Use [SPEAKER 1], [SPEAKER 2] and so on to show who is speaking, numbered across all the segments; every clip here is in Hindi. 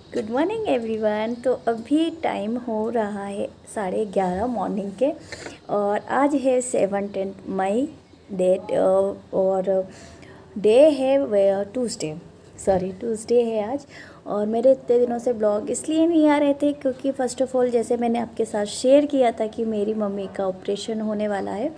[SPEAKER 1] Good morning everyone. तो अभी टाइम हो रहा है 11:30 मॉर्निंग के और आज है 17 मई डेट और डे है ट्यूसडे है आज। और मेरे इतने दिनों से ब्लॉग इसलिए नहीं आ रहे थे क्योंकि फ़र्स्ट ऑफ़ ऑल जैसे मैंने आपके साथ शेयर किया था कि मेरी मम्मी का ऑपरेशन होने वाला है।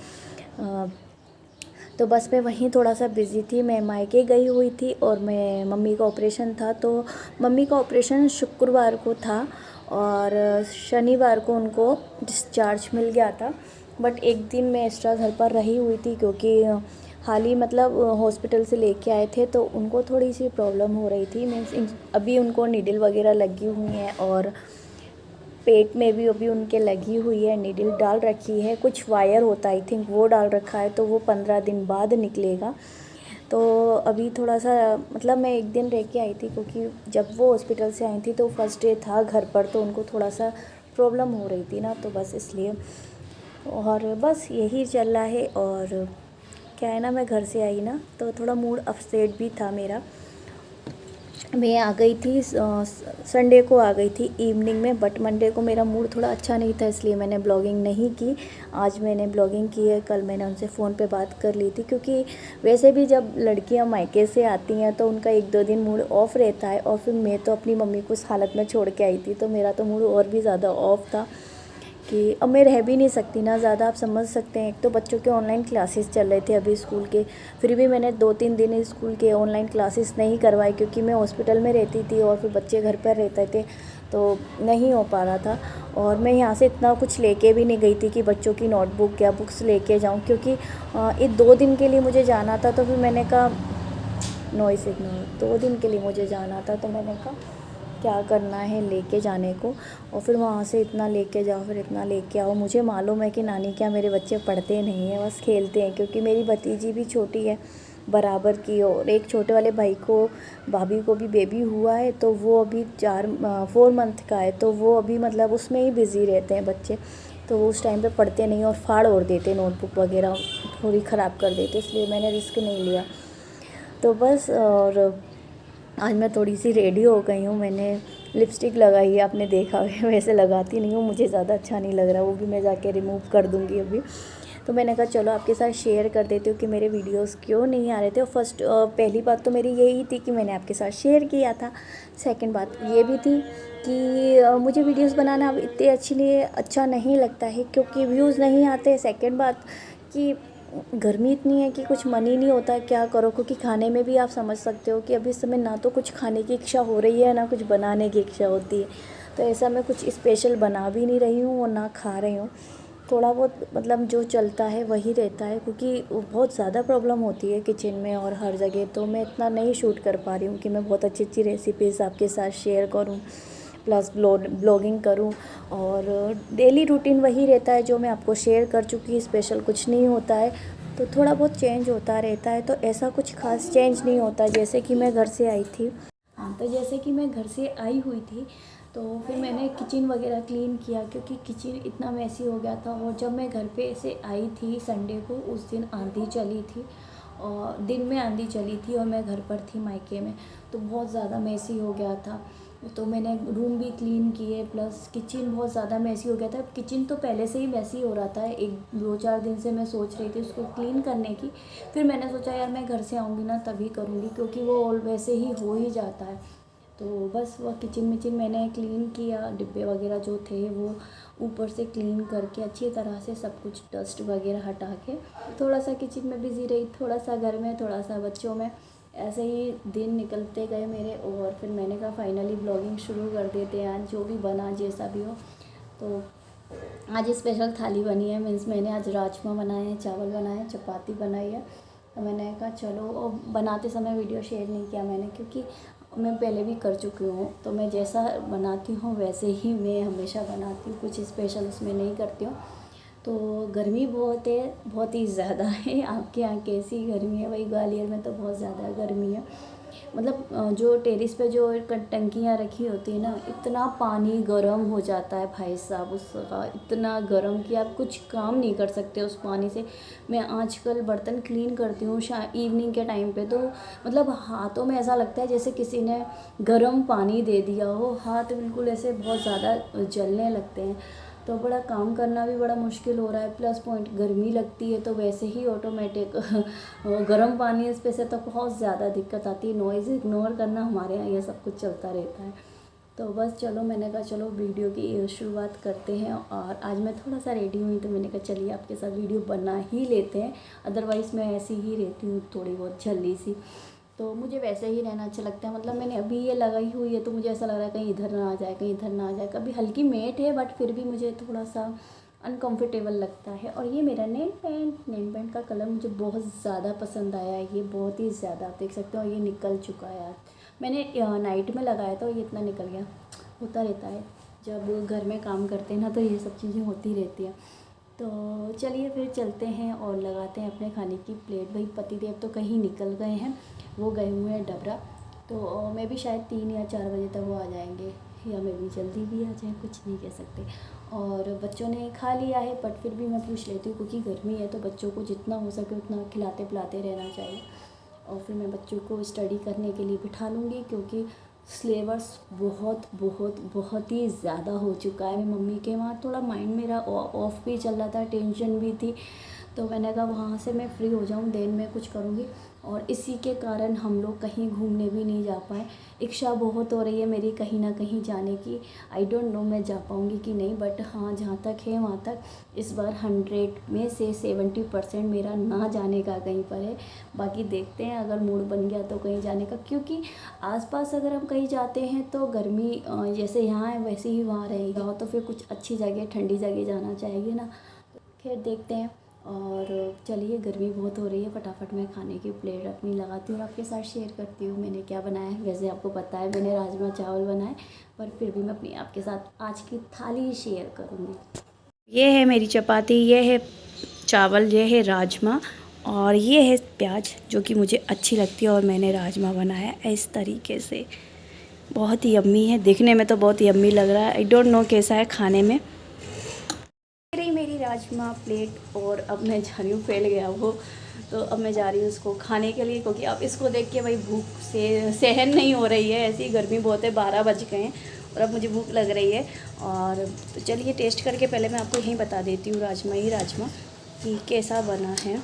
[SPEAKER 1] तो बस मैं वहीं थोड़ा सा बिज़ी थी। मैं मायके गई हुई थी और मैं मम्मी का ऑपरेशन था, तो मम्मी का ऑपरेशन शुक्रवार को था और शनिवार को उनको डिस्चार्ज मिल गया था। बट एक दिन मैं एक्स्ट्रा घर पर रही हुई थी क्योंकि हाल ही मतलब हॉस्पिटल से लेके आए थे, तो उनको थोड़ी सी प्रॉब्लम हो रही थी। मीन्स अभी उनको नीडल वगैरह लगी हुई हैं और पेट में भी अभी उनके लगी हुई है, नीडल डाल रखी है। कुछ वायर होता है आई थिंक वो डाल रखा है, तो वो 15 दिन बाद निकलेगा। तो अभी थोड़ा सा मतलब मैं एक दिन रह के आई थी क्योंकि जब वो हॉस्पिटल से आई थी तो फर्स्ट डे था घर पर, तो उनको थोड़ा सा प्रॉब्लम हो रही थी ना, तो बस इसलिए। और बस यही चल रहा है। और क्या है ना, मैं घर से आई ना तो थोड़ा मूड अपसेट भी था मेरा। मैं आ गई थी संडे को आ गई थी इवनिंग में, बट मंडे को मेरा मूड थोड़ा अच्छा नहीं था इसलिए मैंने ब्लॉगिंग नहीं की। आज मैंने ब्लॉगिंग की है। कल मैंने उनसे फ़ोन पे बात कर ली थी क्योंकि वैसे भी जब लड़कियां मायके से आती हैं तो उनका 1-2 दिन मूड ऑफ़ रहता है। और फिर मैं तो अपनी मम्मी को उस हालत में छोड़ के आई थी, तो मेरा तो मूड और भी ज़्यादा ऑफ था कि अब मैं रह भी नहीं सकती ना ज़्यादा। आप समझ सकते हैं, एक तो बच्चों के ऑनलाइन क्लासेस चल रहे थे अभी स्कूल के, फिर भी मैंने 2-3 दिन स्कूल के ऑनलाइन क्लासेस नहीं करवाए क्योंकि मैं हॉस्पिटल में रहती थी और फिर बच्चे घर पर रहते थे, तो नहीं हो पा रहा था। और मैं यहाँ से इतना कुछ लेके भी नहीं गई थी कि बच्चों की नोटबुक या बुक्स लेके जाऊँ, क्योंकि ये 2 दिन के लिए मुझे जाना था। तो फिर मैंने कहा नॉइस इग्नोर, 2 दिन के लिए मुझे जाना था, तो मैंने कहा क्या करना है लेके जाने को। और फिर वहाँ से इतना लेके जाओ फिर इतना लेके आओ। मुझे मालूम है कि नानी क्या मेरे बच्चे पढ़ते नहीं हैं, बस खेलते हैं, क्योंकि मेरी भतीजी भी छोटी है बराबर की, और एक छोटे वाले भाई को भाभी को भी बेबी हुआ है, तो वो अभी 4 मंथ का है, तो वो अभी मतलब उसमें ही बिज़ी रहते हैं बच्चे। तो वो उस टाइम पे पढ़ते नहीं और फाड़ और देते नोटबुक वगैरह, थोड़ी ख़राब कर देते, इसलिए मैंने रिस्क नहीं लिया। तो बस। और आज मैं थोड़ी सी रेडी हो गई हूँ। मैंने लिपस्टिक लगाई है, आपने देखा है। वैसे लगाती नहीं हूँ, मुझे ज़्यादा अच्छा नहीं लग रहा, वो भी मैं जाके रिमूव कर दूँगी अभी। तो मैंने कहा चलो आपके साथ शेयर कर देती हूँ कि मेरे वीडियोस क्यों नहीं आ रहे थे। और पहली बात तो मेरी यही थी कि मैंने आपके साथ शेयर किया था। सेकंड बात ये भी थी कि मुझे वीडियोस बनाना अब इतने अच्छा नहीं लगता है क्योंकि व्यूज़ नहीं आते। सेकंड बात कि गर्मी इतनी है कि कुछ मन ही नहीं होता क्या करो, क्योंकि खाने में भी आप समझ सकते हो कि अभी इस समय ना तो कुछ खाने की इच्छा हो रही है ना कुछ बनाने की इच्छा होती है। तो ऐसा मैं कुछ स्पेशल बना भी नहीं रही हूँ और ना खा रही हूँ। थोड़ा बहुत मतलब जो चलता है वही रहता है, क्योंकि बहुत ज़्यादा प्रॉब्लम होती है किचन में और हर जगह, तो मैं इतना नहीं शूट कर पा रही हूँ कि मैं बहुत अच्छी अच्छी रेसिपीज़ आपके साथ शेयर करूँ प्लस ब्लॉगिंग करूं। और डेली रूटीन वही रहता है जो मैं आपको शेयर कर चुकी, स्पेशल कुछ नहीं होता है। तो थोड़ा बहुत चेंज होता रहता है, तो ऐसा कुछ खास चेंज नहीं होता। जैसे कि मैं घर से आई थी, हाँ, तो जैसे कि मैं घर से आई हुई थी तो फिर मैंने किचन वगैरह क्लीन किया क्योंकि किचन इतना मैसी हो गया था। और जब मैं घर पे ऐसे आई थी संडे को, उस दिन आंधी चली थी और दिन में आंधी चली थी और मैं घर पर थी मायके में, तो बहुत ज़्यादा मैसी हो गया था। तो मैंने रूम भी क्लीन किए प्लस किचन बहुत ज़्यादा मैसी हो गया था। किचन तो पहले से ही मैसी हो रहा था, 1-2-4 दिन से मैं सोच रही थी उसको क्लीन करने की। फिर मैंने सोचा यार मैं घर से आऊँगी ना तभी करूँगी, क्योंकि वो वैसे ही हो ही जाता है। तो बस वह किचन विचन मैंने क्लीन किया, डिब्बे वगैरह जो थे वो ऊपर से क्लीन करके अच्छी तरह से सब कुछ डस्ट वगैरह हटा के थोड़ा सा किचन में बिज़ी रही, थोड़ा सा घर में, थोड़ा सा बच्चों में। ऐसे ही दिन निकलते गए मेरे। और फिर मैंने कहा फाइनली ब्लॉगिंग शुरू कर देते हैं, आज जो भी बना जैसा भी हो। तो आज स्पेशल थाली बनी है, मीन्स मैंने आज राजमा बनाए हैं, चावल बनाए हैं, चपाती बनाई है। तो मैंने कहा चलो, और बनाते समय वीडियो शेयर नहीं किया मैंने क्योंकि मैं पहले भी कर चुकी हूँ, तो मैं जैसा बनाती हूँ वैसे ही मैं हमेशा बनाती हूँ, कुछ स्पेशल उसमें नहीं करती हूँ। तो गर्मी बहुत है, बहुत ही ज़्यादा है। आपके यहाँ कैसी गर्मी है? वही ग्वालियर में तो बहुत ज़्यादा गर्मी है। मतलब जो टेरेस पे जो टंकियाँ रखी होती है ना, इतना पानी गर्म हो जाता है भाई साहब, उसका इतना गर्म कि आप कुछ काम नहीं कर सकते उस पानी से। मैं आजकल बर्तन क्लीन करती हूँ इवनिंग के टाइम पे, तो मतलब हाथों में ऐसा लगता है जैसे किसी ने गर्म पानी दे दिया हो, हाथ बिल्कुल ऐसे बहुत ज़्यादा जलने लगते हैं। तो बड़ा काम करना भी बड़ा मुश्किल हो रहा है, प्लस पॉइंट गर्मी लगती है तो वैसे ही ऑटोमेटिक गर्म पानी इस पे से तो बहुत ज़्यादा दिक्कत आती है। नॉइज़ इग्नोर करना, हमारे यहाँ ये सब कुछ चलता रहता है। तो बस चलो, मैंने कहा चलो वीडियो की शुरुआत करते हैं। और आज मैं थोड़ा सा रेडी हुई तो मैंने कहा चलिए आपके साथ वीडियो बना ही लेते हैं। अदरवाइज़ मैं ऐसी ही रहती हूँ, थोड़ी बहुत झल्ली सी, तो मुझे वैसे ही रहना अच्छा लगता है। मतलब मैंने अभी ये लगाई हुई है तो मुझे ऐसा लग रहा है कहीं इधर ना आ जाए, कहीं इधर ना आ जाए। कभी हल्की मेट है बट फिर भी मुझे थोड़ा सा अनकंफर्टेबल लगता है। और ये मेरा नेल पेंट का कलर मुझे बहुत ज़्यादा पसंद आया है, ये बहुत ही ज़्यादा, आप देख सकते हो ये निकल चुका है यार। मैंने नाइट में लगाया था, ये इतना निकल गया। होता रहता है जब घर में काम करते हैं ना, तो ये सब चीज़ें होती रहती हैं। तो चलिए फिर चलते हैं और लगाते हैं अपने खाने की प्लेट। भाई पतिदेव तो कहीं निकल गए हैं, वो गए हुए हैं डबरा, तो मैं भी शायद 3 या 4 बजे तक वो आ जाएंगे, या मैं भी जल्दी भी आ जाए, कुछ नहीं कह सकते। और बच्चों ने खा लिया है, बट फिर भी मैं पूछ लेती हूँ क्योंकि गर्मी है, तो बच्चों को जितना हो सके उतना खिलाते पिलाते रहना चाहिए। और फिर मैं बच्चों को स्टडी करने के लिए बिठा लूँगी, क्योंकि सिलेबस बहुत बहुत बहुत ही ज़्यादा हो चुका है। मैं मम्मी के वहाँ थोड़ा माइंड मेरा ऑफ भी चल रहा था, टेंशन भी थी, तो मैंने कहा वहाँ से मैं फ्री हो जाऊँ देन मैं कुछ करूँगी। और इसी के कारण हम लोग कहीं घूमने भी नहीं जा पाए। इच्छा बहुत हो रही है मेरी कहीं ना कहीं जाने की। आई डोंट नो मैं जा पाऊँगी कि नहीं, बट हाँ जहाँ तक है वहाँ तक इस बार 100 में से 70% मेरा ना जाने का कहीं पर है। बाकी देखते हैं, अगर मूड बन गया तो कहीं जाने का, क्योंकि आसपास अगर हम कहीं जाते हैं तो गर्मी जैसे यहाँ है वैसे ही वहाँ रहेगा, तो फिर कुछ अच्छी जगह ठंडी जगह जाना चाहिए ना। खैर देखते हैं। और चलिए, गर्मी बहुत हो रही है, फटाफट मैं खाने की प्लेट अपनी लगाती हूँ और आपके साथ शेयर करती हूँ मैंने क्या बनाया है। वैसे आपको पता है मैंने राजमा चावल बनाए, पर फिर भी मैं अपनी आपके साथ आज की थाली शेयर करूँगी। ये है मेरी चपाती, ये है चावल, ये है राजमा, और ये है प्याज जो कि मुझे अच्छी लगती है। और मैंने राजमा बनाया इस तरीके से, बहुत ही यम्मी है, दिखने में तो बहुत यम्मी लग रहा है। आई डोंट नो कैसा है खाने में। रही मेरी राजमा प्लेट, और अब मैं जा रही हूँ, फैल गया वो, तो अब मैं जा रही हूँ उसको खाने के लिए, क्योंकि अब इसको देख के भाई भूख से सहन नहीं हो रही है। ऐसी गर्मी बहुत है, 12 बज गए हैं और अब मुझे भूख लग रही है। और तो चलिए टेस्ट करके पहले मैं आपको यहीं बता देती हूँ राजमा कि कैसा बना है।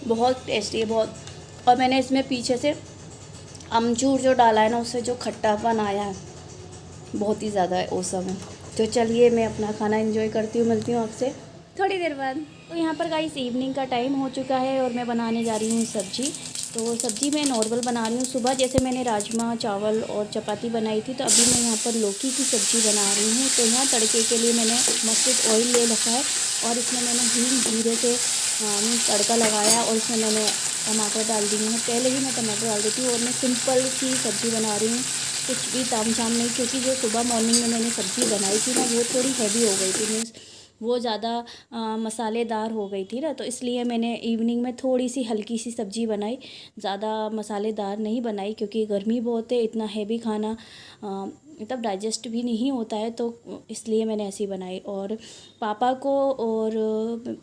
[SPEAKER 1] बहुत टेस्टी है, बहुत। और मैंने इसमें पीछे से अमचूर जो डाला है ना, उससे जो खट्टापन आया है बहुत ही ज़्यादा है, औसम है। तो चलिए मैं अपना खाना एंजॉय करती हूँ, मिलती हूँ आपसे थोड़ी देर बाद। तो यहाँ पर गाइस इवनिंग का टाइम हो चुका है और मैं बनाने जा रही हूँ सब्जी। तो सब्जी मैं नॉर्मल बना रही हूँ। सुबह जैसे मैंने राजमा चावल और चपाती बनाई थी, तो अभी मैं यहाँ पर लौकी की सब्ज़ी बना रही हूँ। तो यहाँ तड़के के लिए मैंने मस्टर्ड ऑयल ले रखा है और इसमें मैंने जीरे से तड़का लगाया और इसमें मैंने टमाटर डाल दिए हैं। पहले ही मैं टमाटर डाल देती हूँ और मैं सिंपल सी सब्ज़ी बना रही हूँ, कुछ भी तामझाम नहीं, क्योंकि जो सुबह मॉर्निंग में मैंने सब्ज़ी बनाई थी ना, वो थोड़ी हैवी हो गई थी, मीन्स वो ज़्यादा मसालेदार हो गई थी ना, तो इसलिए मैंने इवनिंग में थोड़ी सी हल्की सी सब्ज़ी बनाई, ज़्यादा मसालेदार नहीं बनाई, क्योंकि गर्मी बहुत है, इतना हैवी खाना मतलब डाइजेस्ट भी नहीं होता है, तो इसलिए मैंने ऐसी बनाई। और पापा को और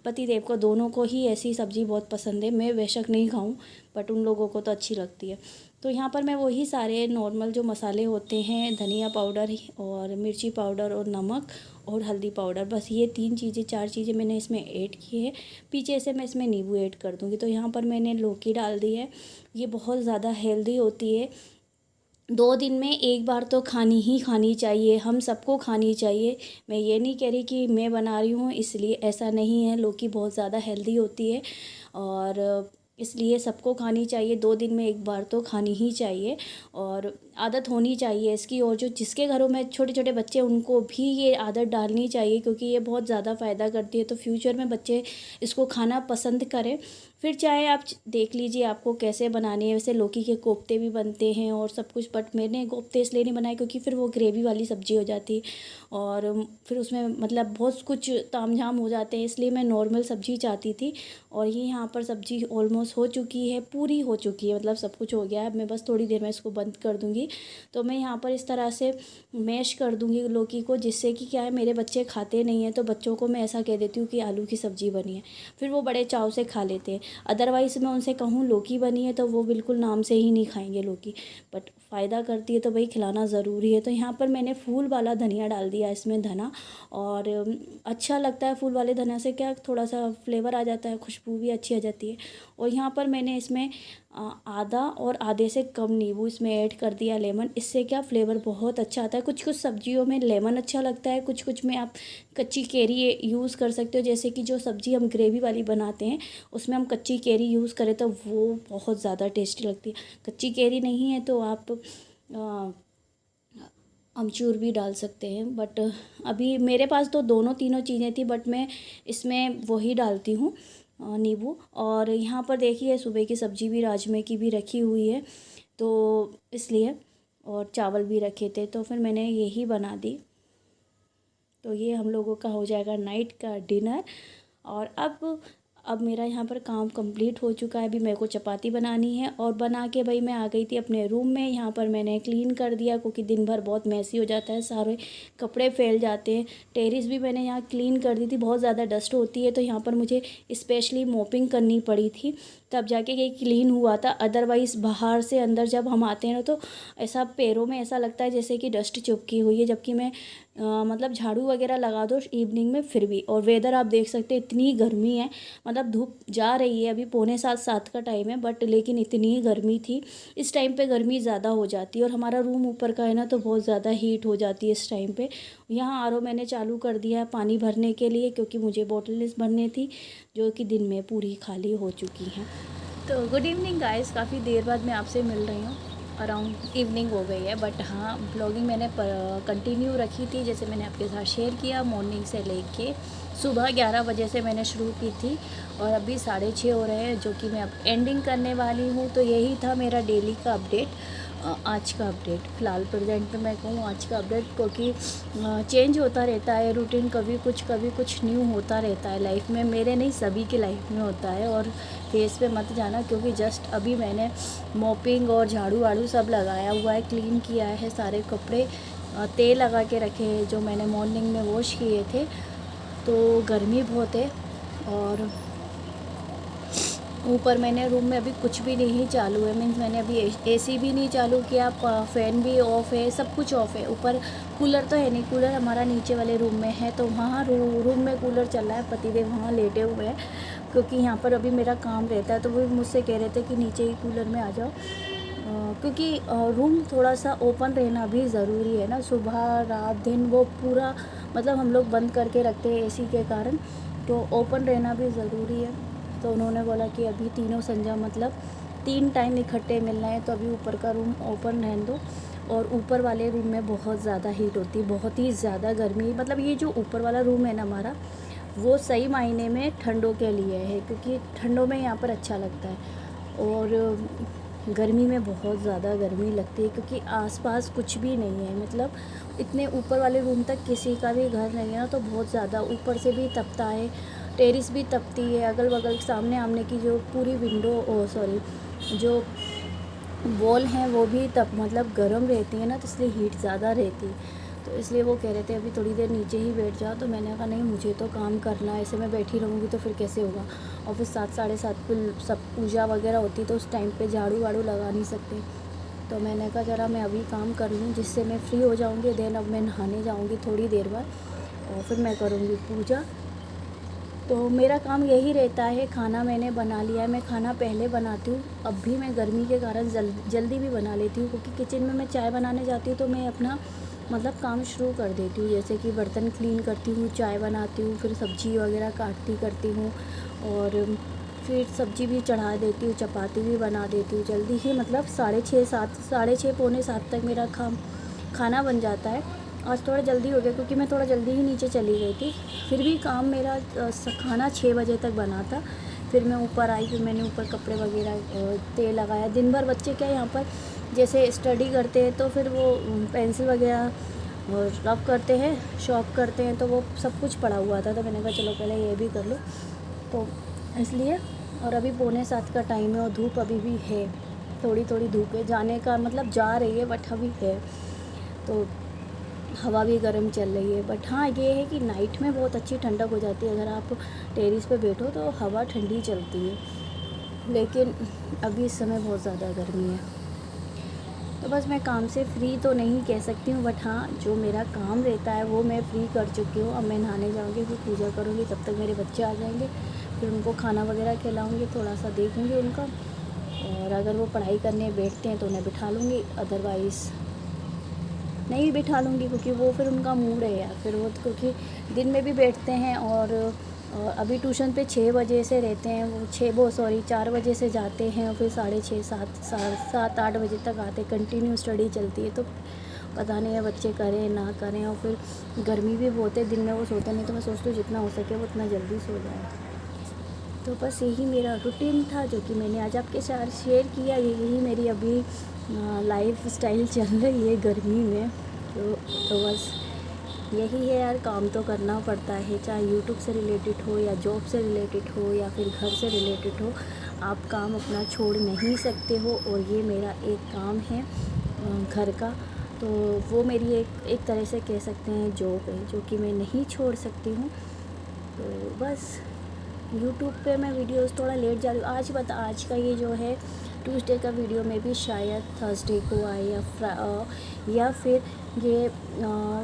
[SPEAKER 1] पतिदेव को दोनों को ही ऐसी सब्ज़ी बहुत पसंद है। मैं बेशक नहीं खाऊं, बट उन लोगों को तो अच्छी लगती है। तो यहाँ पर मैं वही सारे नॉर्मल जो मसाले होते हैं, धनिया पाउडर और मिर्ची पाउडर और नमक और हल्दी पाउडर, बस ये 3 चीज़ें 4 चीज़ें मैंने इसमें ऐड की है। पीछे से मैं इसमें नींबू ऐड कर दूँगी। तो यहाँ पर मैंने लौकी डाल दी है, ये बहुत ज़्यादा हेल्दी होती है। 2 दिन में 1 बार तो खानी ही खानी चाहिए, हम सबको खानी चाहिए। मैं ये नहीं कह रही कि मैं बना रही हूँ इसलिए, ऐसा नहीं है। लौकी बहुत ज़्यादा हेल्दी होती है और इसलिए सबको खानी चाहिए। 2 दिन में 1 बार तो खानी ही चाहिए। और आदत होनी चाहिए इसकी, और जो जिसके घरों में छोटे छोटे बच्चे उनको भी ये आदत डालनी चाहिए, क्योंकि ये बहुत ज़्यादा फ़ायदा करती है। तो फ्यूचर में बच्चे इसको खाना पसंद करें। फिर चाहे आप देख लीजिए आपको कैसे बनानी है। वैसे लौकी के कोफ्ते भी बनते हैं और सब कुछ, बट मैंने कोफ्ते इसलिए नहीं बनाए क्योंकि फिर वो ग्रेवी वाली सब्ज़ी हो जाती और फिर उसमें मतलब बहुत कुछ तामझाम हो जाते हैं, इसलिए मैं नॉर्मल सब्ज़ी चाहती थी। और ये यहाँ पर सब्ज़ी ऑलमोस्ट हो चुकी है, पूरी हो चुकी है, मतलब सब कुछ हो गया है। अब मैं बस थोड़ी देर में इसको बंद कर दूँगी। तो मैं यहाँ पर इस तरह से मैश कर दूँगी लौकी को, जिससे कि क्या है, मेरे बच्चे खाते नहीं हैं तो बच्चों को मैं ऐसा कह देती हूँ कि आलू की सब्ज़ी बनी है, फिर वो बड़े चाव से खा लेते हैं। अदरवाइज़ मैं उनसे कहूँ लौकी बनी है तो वो बिल्कुल नाम से ही नहीं खाएंगे लौकी, बट फ़ायदा करती है तो भाई खिलाना ज़रूरी है। तो यहाँ पर मैंने फूल वाला धनिया डाल दिया इसमें, धना, और अच्छा लगता है फूल वाले धनिया से, क्या थोड़ा सा फ्लेवर आ जाता है, खुशबू भी अच्छी आ जाती है। और यहाँ पर मैंने इसमें आधा और आधे से कम नींबू इसमें ऐड कर दिया, लेमन। इससे क्या फ्लेवर बहुत अच्छा आता है। कुछ कुछ सब्जियों में लेमन अच्छा लगता है, कुछ कुछ में आप कच्ची कैरी यूज़ कर सकते हो। जैसे कि जो सब्ज़ी हम ग्रेवी वाली बनाते हैं उसमें हम कच्ची कैरी यूज़ करें तो वो बहुत ज़्यादा टेस्टी लगती है। कच्ची कैरी नहीं है तो आप अमचूर भी डाल सकते हैं, बट अभी मेरे पास तो दोनों तीनों चीज़ें थी, बट मैं इसमें वही डालती हूँ, नींबू। और यहाँ पर देखिए सुबह की सब्ज़ी भी राजमे की भी रखी हुई है, तो इसलिए, और चावल भी रखे थे तो फिर मैंने यही बना दी। तो ये हम लोगों का हो जाएगा नाइट का डिनर। और अब मेरा यहाँ पर काम कंप्लीट हो चुका है। अभी मेरे को चपाती बनानी है और बना के भाई मैं आ गई थी अपने रूम में। यहाँ पर मैंने क्लीन कर दिया क्योंकि दिन भर बहुत मैसी हो जाता है, सारे कपड़े फैल जाते हैं। टेरिस भी मैंने यहाँ क्लीन कर दी थी, बहुत ज़्यादा डस्ट होती है तो यहाँ पर मुझे स्पेशली मोपिंग करनी पड़ी थी, तब जाके ये क्लीन हुआ था। अदरवाइज़ बाहर से अंदर जब हम आते हैं ना तो ऐसा पैरों में ऐसा लगता है जैसे कि डस्ट चिपकी हुई है, जबकि मैं मतलब झाड़ू वगैरह लगा दो इवनिंग में फिर भी। और वेदर आप देख सकते हैं, इतनी गर्मी है, मतलब धूप जा रही है, अभी 6:45 का टाइम है, बट लेकिन इतनी गर्मी थी। इस टाइम पे गर्मी ज़्यादा हो जाती है और हमारा रूम ऊपर का है ना, तो बहुत ज़्यादा हीट हो जाती है इस टाइम पे। यहाँ आरओ मैंने चालू कर दिया है पानी भरने के लिए, क्योंकि मुझे बॉटल्स भरनी थी जो कि दिन में पूरी खाली हो चुकी हैं। तो गुड इवनिंग गाइस, काफ़ी देर बाद मैं आपसे मिल रही हूँ, अराउंड इवनिंग हो गई है, बट हाँ ब्लॉगिंग मैंने कंटिन्यू रखी थी, जैसे मैंने आपके साथ शेयर किया। मॉर्निंग से लेके सुबह 11 बजे से मैंने शुरू की थी और अभी 6:30 हो रहे हैं, जो कि मैं अब एंडिंग करने वाली हूँ। तो यही था मेरा डेली का अपडेट, आज का अपडेट। फ़िलहाल प्रेजेंट में मैं कहूँ आज का अपडेट, क्योंकि चेंज होता रहता है रूटीन, कभी कुछ न्यू होता रहता है लाइफ में। मेरे नहीं, सभी की लाइफ में होता है। और फेस पे मत जाना, क्योंकि जस्ट अभी मैंने मॉपिंग और झाड़ू वाड़ू सब लगाया हुआ है, क्लीन किया है, सारे कपड़े तेल लगा के रखे हैं जो मैंने मॉर्निंग में वॉश किए थे। तो गर्मी बहुत है और ऊपर मैंने रूम में अभी कुछ भी नहीं चालू है, मीन्स मैंने अभी एसी भी नहीं चालू किया, फ़ैन भी ऑफ़ है, सब कुछ ऑफ़ है। ऊपर कूलर तो है नहीं, कूलर हमारा नीचे वाले रूम में है, तो वहाँ रूम में कूलर चल रहा है। पतिदेव वहाँ लेटे हुए हैं, क्योंकि यहाँ पर अभी मेरा काम रहता है, तो वो मुझसे कह रहे थे कि नीचे ही कूलर में आ जाओ, क्योंकि रूम थोड़ा सा ओपन रहना भी ज़रूरी है ना। सुबह रात दिन वो पूरा मतलब हम लोग बंद करके रखते हैं एसी के कारण, तो ओपन रहना भी ज़रूरी है। तो उन्होंने बोला कि अभी तीनों संजा मतलब 3 टाइम इकट्ठे मिलना है, तो अभी ऊपर का रूम ओपन रहने दो। और ऊपर वाले रूम में बहुत ज़्यादा हीट होती है, बहुत ही ज़्यादा गर्मी। मतलब ये जो ऊपर वाला रूम है ना हमारा, वो सही मायने में ठंडों के लिए है, क्योंकि ठंडों में यहाँ पर अच्छा लगता है। और गर्मी में बहुत ज़्यादा गर्मी लगती है, क्योंकि आसपास कुछ भी नहीं है। मतलब इतने ऊपर वाले रूम तक किसी का भी घर नहीं है ना, तो बहुत ज़्यादा ऊपर से भी तपता है, टेरिस भी तपती है, अगल बगल सामने आमने की जो पूरी विंडो जो वॉल हैं वो भी मतलब गर्म रहती है ना, तो इसलिए हीट ज़्यादा रहती है। तो इसलिए वो कह रहे थे अभी थोड़ी देर नीचे ही बैठ जाओ, तो मैंने कहा नहीं, मुझे तो काम करना है, ऐसे मैं बैठी रहूँगी तो फिर कैसे होगा। और फिर 7 साढ़े 7 पर सब पूजा वगैरह होती, तो उस टाइम पे झाड़ू वाड़ू लगा नहीं सकते। तो मैंने कहा ज़रा मैं अभी काम कर लूँ, जिससे मैं फ्री हो जाऊँगी। देन अब मैं नहाने जाऊँगी थोड़ी देर बाद और फिर मैं करूँगी पूजा। तो मेरा काम यही रहता है। खाना मैंने बना लिया है, मैं खाना पहले बनाती हूँ। अब भी मैं गर्मी के कारण जल्दी भी बना लेती हूँ, क्योंकि किचन में मैं चाय बनाने जाती हूँ तो मैं अपना मतलब काम शुरू कर देती हूँ। जैसे कि बर्तन क्लीन करती हूँ, चाय बनाती हूँ, फिर सब्ज़ी वगैरह काटती करती हूँ, और फिर सब्जी भी चढ़ा देती हूँ, चपाती भी बना देती हूँ जल्दी ही, मतलब 6:30 पौने 7 तक मेरा खाना बन जाता है। आज थोड़ा जल्दी हो गया क्योंकि मैं थोड़ा जल्दी ही नीचे चली गई थी। फिर भी काम मेरा खाना 6 बजे तक बना था। फिर मैं ऊपर आई, फिर मैंने ऊपर कपड़े वगैरह तेल लगाया। दिन भर बच्चे क्या यहाँ पर जैसे स्टडी करते हैं तो फिर वो पेंसिल वगैरह और रब करते हैं, शॉप करते हैं, तो वो सब कुछ पड़ा हुआ था। तो मैंने कहा चलो पहले ये भी कर लो, तो इसलिए। और अभी 6:45 का टाइम है और धूप अभी भी है, थोड़ी थोड़ी धूप है, जाने का मतलब जा रही है बट अभी है, तो हवा भी गर्म चल रही है। बट हाँ ये है कि नाइट में बहुत अच्छी ठंडक हो जाती है, अगर आप टेरेस पे बैठो तो हवा ठंडी चलती है। लेकिन अभी इस समय बहुत ज़्यादा गर्मी है। तो बस मैं काम से फ्री तो नहीं कह सकती हूँ, बट हाँ जो मेरा काम रहता है वो मैं फ्री कर चुकी हूँ। अब मैं नहाने जाऊँगी, फिर पूजा करूँगी, तब तक मेरे बच्चे आ जाएंगे, फिर उनको खाना वगैरह खिलाऊँगी, थोड़ा सा देखूँगी उनका, और अगर वो पढ़ाई करने बैठते हैं तो उन्हें बिठा लूँगी, अदरवाइज़ नहीं बिठा लूँगी, क्योंकि वो फिर उनका मूड है यार, फिर वो क्योंकि दिन में भी बैठते हैं और अभी ट्यूशन पे 6 बजे से रहते हैं, वो 4 बजे से जाते हैं और फिर 6:30 7 8 बजे तक आते, कंटिन्यू स्टडी चलती है। तो पता नहीं है बच्चे करें ना करें, और फिर गर्मी भी बहुत है, दिन में वो सोते नहीं, तो मैं सोचती हूँ जितना हो सके वो उतना जल्दी सो जाए। तो बस यही मेरा रूटीन था जो कि मैंने आज आपके साथ शेयर किया। यही मेरी अभी लाइफ स्टाइल चल रही है गर्मी में। तो बस यही है यार, काम तो करना पड़ता है, चाहे यूट्यूब से रिलेटेड हो या जॉब से रिलेटेड हो या फिर घर से रिलेटेड हो, आप काम अपना छोड़ नहीं सकते हो। और ये मेरा एक काम है घर का, तो वो मेरी एक तरह से कह सकते हैं जॉब है, जो कि मैं नहीं छोड़ सकती हूँ। तो बस यूट्यूब पे मैं वीडियोस थोड़ा लेट जा रही हूँ। आज का ये जो है ट्यूसडे का वीडियो में भी शायद थर्सडे को आए या फिर ये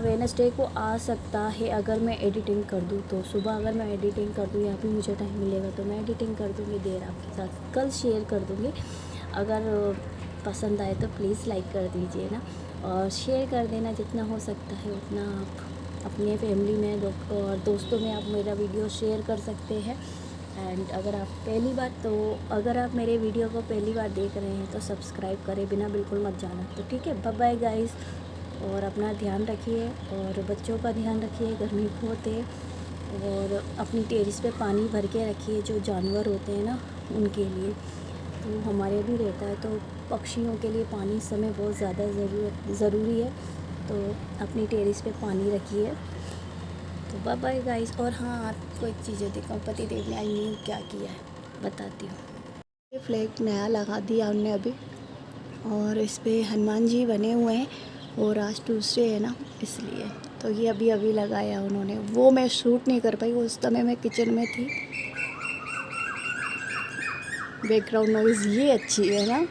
[SPEAKER 1] वेडनेसडे को आ सकता है, अगर मैं एडिटिंग कर दूँ तो। सुबह अगर मैं एडिटिंग कर दूँ या फिर मुझे टाइम मिलेगा तो मैं एडिटिंग कर दूँगी, देर आपके साथ कल शेयर कर दूँगी। अगर पसंद आए तो प्लीज़ लाइक कर दीजिए ना, और शेयर कर देना जितना हो सकता है उतना। आप अपने फैमिली में और दोस्तों में आप मेरा वीडियो शेयर कर सकते हैं। एंड अगर आप मेरे वीडियो को पहली बार देख रहे हैं तो सब्सक्राइब करें बिना बिल्कुल मत जाना। तो ठीक है, बाय बाय गाइस, और अपना ध्यान रखिए और बच्चों का ध्यान रखिए, गर्मी बहुत है। और अपनी टेरेस पे पानी भर के रखिए, जो जानवर होते हैं ना उनके लिए, तो हमारे भी रहता है, तो पक्षियों के लिए पानी इस समय बहुत ज़्यादा ज़रूरी है। तो अपनी टेरेस पे पानी रखिए। तो बाय बाय गाइस। और हाँ, आपको एक चीज़ दिखाऊँ, पति देव ने आज न्यू क्या किया है बताती हूँ। ये फ्लैग नया लगा दिया उनने अभी, और इस पे हनुमान जी बने हुए हैं, और आज ट्यूसडे है ना इसलिए। तो ये अभी लगाया उन्होंने, वो मैं शूट नहीं कर पाई, उस समय मैं किचन में थी। बैकग्राउंड नॉइज़ ये अच्छी है ना।